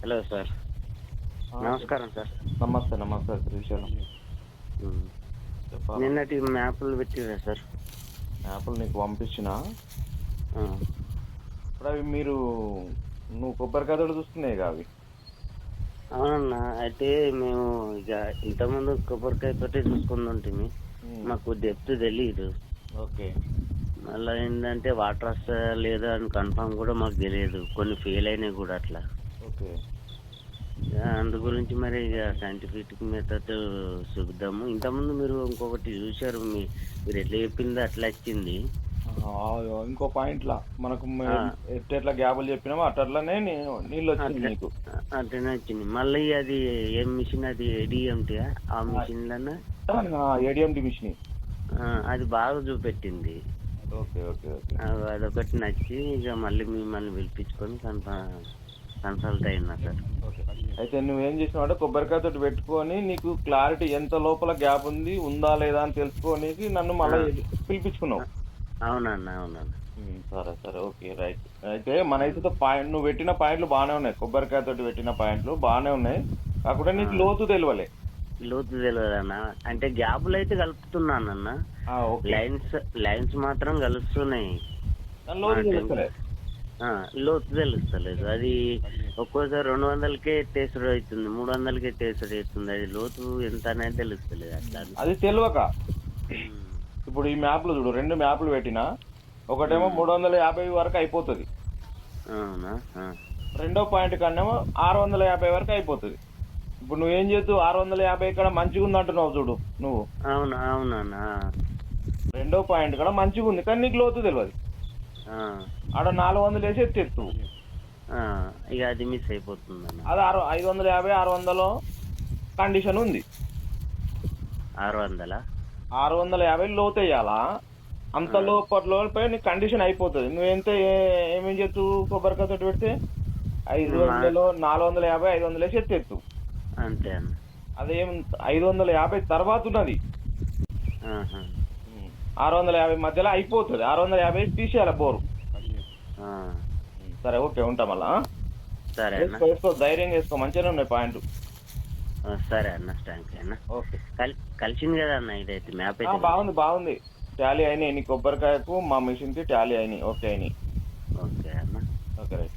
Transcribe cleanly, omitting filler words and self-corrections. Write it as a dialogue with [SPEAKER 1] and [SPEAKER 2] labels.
[SPEAKER 1] Hello sir. నమస్కారం sir.
[SPEAKER 2] నమస్తే నమస్తే శ్రీశైలం.
[SPEAKER 1] ఉమ్.
[SPEAKER 2] చెప్పాలా?
[SPEAKER 1] నిన్నటి మ్యాప్లు పెట్టిరా సార్?
[SPEAKER 2] యాప్లు నీకు పంపించిన.
[SPEAKER 1] ఆ.
[SPEAKER 2] ఇప్పుడు అవి నువ్వు కొబ్బరికాయ తోటి చూస్తున్నాయి అవి.
[SPEAKER 1] అవునన్నా, అయితే మేము ఇక ఇంతకుముందు కొబ్బరికాయ తోటే చూసుకుంటుంటిమి. మాకు డెప్త్ తెలీదు.
[SPEAKER 2] ఓకే.
[SPEAKER 1] మళ్ళీ ఏంటంటే వాటర్ వస్తా లేదా అని కన్ఫామ్ కూడా మాకు తెలియదు. కొన్ని ఫెయిల్ అయినాయి కూడా అట్లా.
[SPEAKER 2] ఓకే.
[SPEAKER 1] అందు గురించి మరి ఇక సైంటిఫిక్ మెథడ్ చూద్దాము. ఇంతకుముందు మీరు ఇంకొకటి చూశారు, మీరు ఎట్లా చెప్పింది అట్లా వచ్చింది.
[SPEAKER 2] ఇంకో పాయింట్లా మనకు
[SPEAKER 1] ఆ.
[SPEAKER 2] ఎట్లా గ్యాబులు చెప్పినామో అట్లనే నీళ్ళు వచ్చింది నీకు.
[SPEAKER 1] అట్లనే వచ్చింది. మళ్ళీ అది ఏం మిషన్, అది ఏడిఎంటీ ఆ మిషన్లన్నా
[SPEAKER 2] ఏడిఎండి మిషన్.
[SPEAKER 1] అది బాగా చూపెట్టింది.
[SPEAKER 2] Okay okay okay.
[SPEAKER 1] అదొకటి నచ్చి ఇక మళ్ళీ మిమ్మల్ని పిలిపించుకొని కన్సల్ట్ అయినా సార్.
[SPEAKER 2] అయితే నువ్వేం చేసినావు అంటే కొబ్బరికాయ తోటి పెట్టుకొని నీకు క్లారిటీ ఎంత లోపల గ్యాప్ ఉందా లేదా అని తెలుసుకోనికి నన్ను మళ్ళీ పిలిపించుకున్నావు.
[SPEAKER 1] అవునన్నా, అవునన్నా.
[SPEAKER 2] సరే సరే, ఓకే, రైట్. అయితే మన అయితే పాయింట్ నువ్వు పెట్టిన పాయింట్లు బాగానే ఉన్నాయి. కొబ్బరికాయ తోటి పెట్టిన పాయింట్లు బాగానే ఉన్నాయి, కాకుండా నీకు లోతు తెలియలే.
[SPEAKER 1] లోతు తెలియదన్నా, అంటే గ్యాపులు అయితే కలుపుతున్నానన్నా. లైన్స్ మాత్రం కలుస్తున్నాయి.
[SPEAKER 2] లోతు తెలుస్తలే.
[SPEAKER 1] లోతు తెలుస్తలేదు. అది ఒక్కోసారి 200కే ఎత్తేసుడు అవుతుంది, 300కే ఎత్తేసుడు అవుతుంది. అది లోతు ఎంత అనేది తెలుస్తలేదు అట్లా.
[SPEAKER 2] అది తెలియక ఇప్పుడు ఈ మ్యాప్లు చూడు, 2 మ్యాప్లు పెట్టినా. ఒకటేమో 350 వరకు అయిపోతుంది.
[SPEAKER 1] అవునా?
[SPEAKER 2] రెండో పాయింట్ కన్నేమో 650 వరకు అయిపోతుంది. ఇప్పుడు నువ్వేం చేస్తావు, 650 ఇక్కడ మంచిగా ఉంది అంటున్నావు చూడు నువ్వు.
[SPEAKER 1] అవునా? అవునన్నా.
[SPEAKER 2] రెండో పాయింట్ కూడా మంచిగా ఉంది, కానీ నీకు లోతు తెలియదు. ఆడ 400 వేసి ఎత్తు.
[SPEAKER 1] ఇక అది మిస్ అయిపోతుంది.
[SPEAKER 2] అది 550 600 కండిషన్ ఉంది.
[SPEAKER 1] 600?
[SPEAKER 2] 650 లోతు వేయాలా. అంత లోపల నీ కండిషన్ అయిపోతుంది. నువ్వెంత ఏమేం చేస్తూ కొబ్బరికాయ తోటి పెడితే 500 450 500 వేసి ఎత్తు.
[SPEAKER 1] అంతే అన్న.
[SPEAKER 2] అదేం 550 తర్వాత ఉన్నది. 650 మధ్యలో అయిపోతుంది. 650 తీసేయాలి బోరు. సరే, ఓకే, ఉంటా మళ్ళా.
[SPEAKER 1] సరే
[SPEAKER 2] వేసుకో, ధైర్యంగా వేసుకో, మంచిగానే ఉన్నాయి పాయింట్.
[SPEAKER 1] సరే అన్న, థ్యాంక్ యూ అన్న.
[SPEAKER 2] ఓకే.
[SPEAKER 1] కలిసింది కదా అన్న, ఇదైతే మ్యాప్ అయితే
[SPEAKER 2] బాగుంది. టాలీ అయినాయి నీ కొబ్బరికాయకు మా మిషన్కి టాలీ అయినాయి. ఓకే అయినాయి.
[SPEAKER 1] ఓకే అన్న.
[SPEAKER 2] Okay, right.